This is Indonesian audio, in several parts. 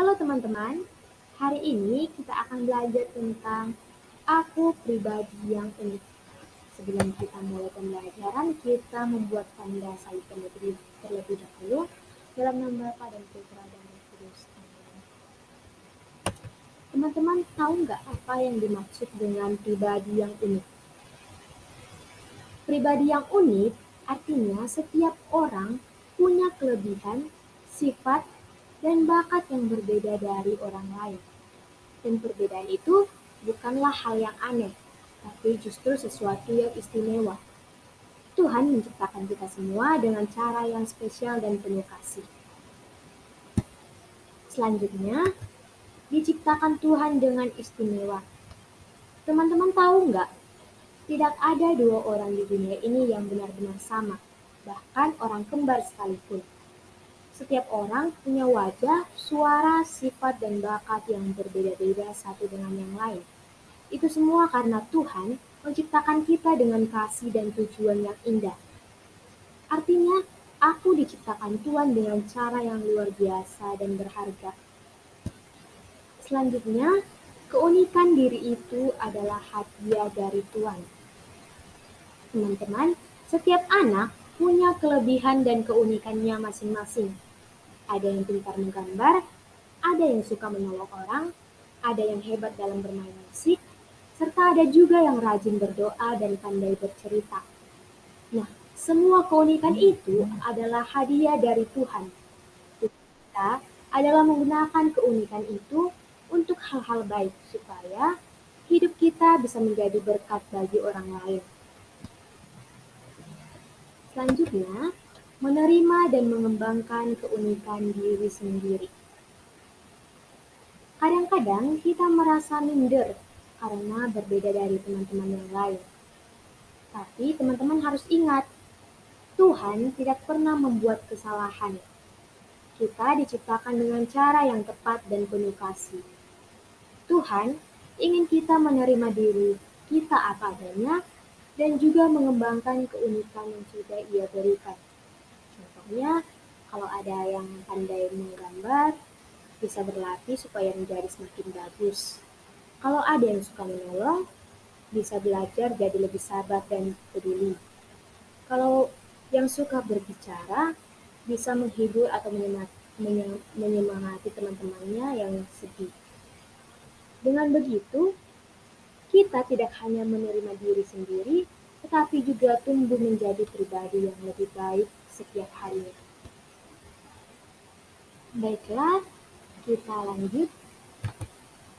Halo teman-teman, hari ini kita akan belajar tentang aku pribadi yang unik. Sebelum kita mulai pembelajaran, kita membuat tanda salib terlebih dahulu dalam nama Bapa dan Putra dan Roh Kudus. Amin. Teman-teman tahu nggak apa yang dimaksud dengan pribadi yang unik? Pribadi yang unik artinya setiap orang punya kelebihan, sifat, dan bakat yang berbeda dari orang lain. Dan perbedaan itu bukanlah hal yang aneh, tapi justru sesuatu yang istimewa. Tuhan menciptakan kita semua dengan cara yang spesial dan penuh kasih. Selanjutnya, diciptakan Tuhan dengan istimewa. Teman-teman tahu nggak? Tidak ada dua orang di dunia ini yang benar-benar sama, bahkan orang kembar sekalipun. Setiap orang punya wajah, suara, sifat, dan bakat yang berbeda-beda satu dengan yang lain. Itu semua karena Tuhan menciptakan kita dengan kasih dan tujuan yang indah. Artinya, aku diciptakan Tuhan dengan cara yang luar biasa dan berharga. Selanjutnya, keunikan diri itu adalah hadiah dari Tuhan. Teman-teman, setiap anak punya kelebihan dan keunikannya masing-masing. Ada yang pintar menggambar, ada yang suka menolong orang, ada yang hebat dalam bermain musik, serta ada juga yang rajin berdoa dan pandai bercerita. Nah, semua keunikan itu adalah hadiah dari Tuhan. Kita adalah menggunakan keunikan itu untuk hal-hal baik supaya hidup kita bisa menjadi berkat bagi orang lain. Selanjutnya, menerima dan mengembangkan keunikan diri sendiri. Kadang-kadang kita merasa minder karena berbeda dari teman-teman yang lain. Tapi teman-teman harus ingat, Tuhan tidak pernah membuat kesalahan. Kita diciptakan dengan cara yang tepat dan penuh kasih. Tuhan ingin kita menerima diri kita apa adanya dan juga mengembangkan keunikan yang sudah Ia berikan. Contohnya, kalau ada yang pandai menggambar, bisa berlatih supaya menjadi semakin bagus. Kalau ada yang suka menolong, bisa belajar jadi lebih sabar dan peduli. Kalau yang suka berbicara, bisa menghibur atau menyemangati teman-temannya yang sedih. Dengan begitu, kita tidak hanya menerima diri sendiri, tetapi juga tumbuh menjadi pribadi yang lebih baik setiap harinya. Baiklah, kita lanjut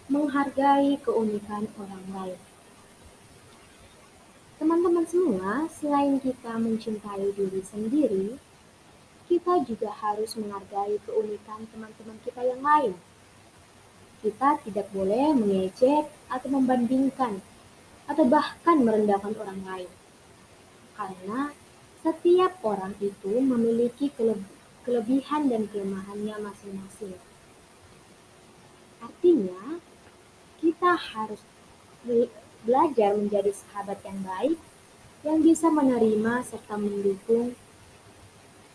menghargai keunikan orang lain. Teman-teman semua, selain kita mencintai diri sendiri, kita juga harus menghargai keunikan teman-teman kita yang lain. Kita tidak boleh mengejek atau membandingkan atau bahkan merendahkan orang lain. Karena setiap orang itu memiliki kelebihan dan kelemahannya masing-masing. Artinya, kita harus belajar menjadi sahabat yang baik yang bisa menerima serta mendukung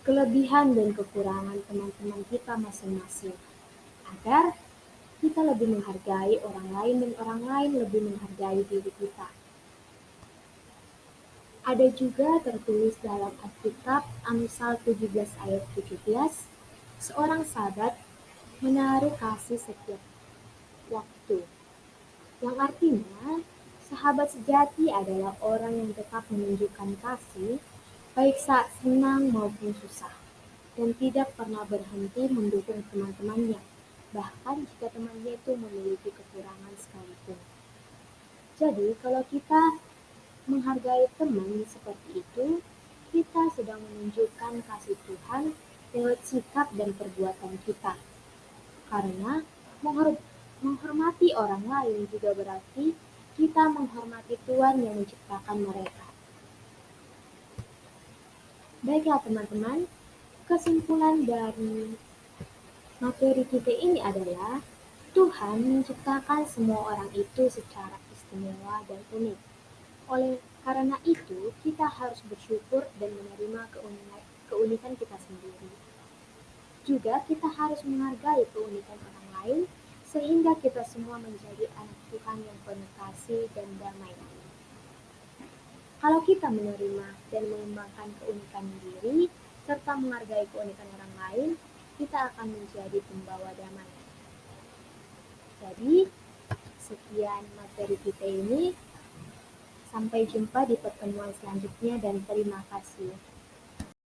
kelebihan dan kekurangan teman-teman kita masing-masing, agar kita lebih menghargai orang lain dan orang lain lebih menghargai diri kita. Ada juga tertulis dalam Alkitab Amsal 17 ayat 17, seorang sahabat menaruh kasih setiap waktu, yang artinya sahabat sejati adalah orang yang tetap menunjukkan kasih baik saat senang maupun susah, dan tidak pernah berhenti mendukung teman-temannya, bahkan jika temannya itu memiliki kekurangan sekalipun. Jadi, kalau kita menghargai teman seperti itu, kita sedang menunjukkan kasih Tuhan lewat sikap dan perbuatan kita. Karena menghormati orang lain juga berarti kita menghormati Tuhan yang menciptakan mereka. Baiklah teman-teman, kesimpulan dari materi kita ini adalah Tuhan menciptakan semua orang itu secara istimewa dan unik. Oleh karena itu, kita harus bersyukur dan menerima keunikan kita sendiri. Juga kita harus menghargai keunikan orang lain, sehingga kita semua menjadi anak Tuhan yang penuh kasih dan damai. Kalau kita menerima dan mengembangkan keunikan diri, serta menghargai keunikan orang lain, kita akan menjadi pembawa damai. Jadi, sekian materi kita ini. Sampai jumpa di pertemuan selanjutnya dan terima kasih.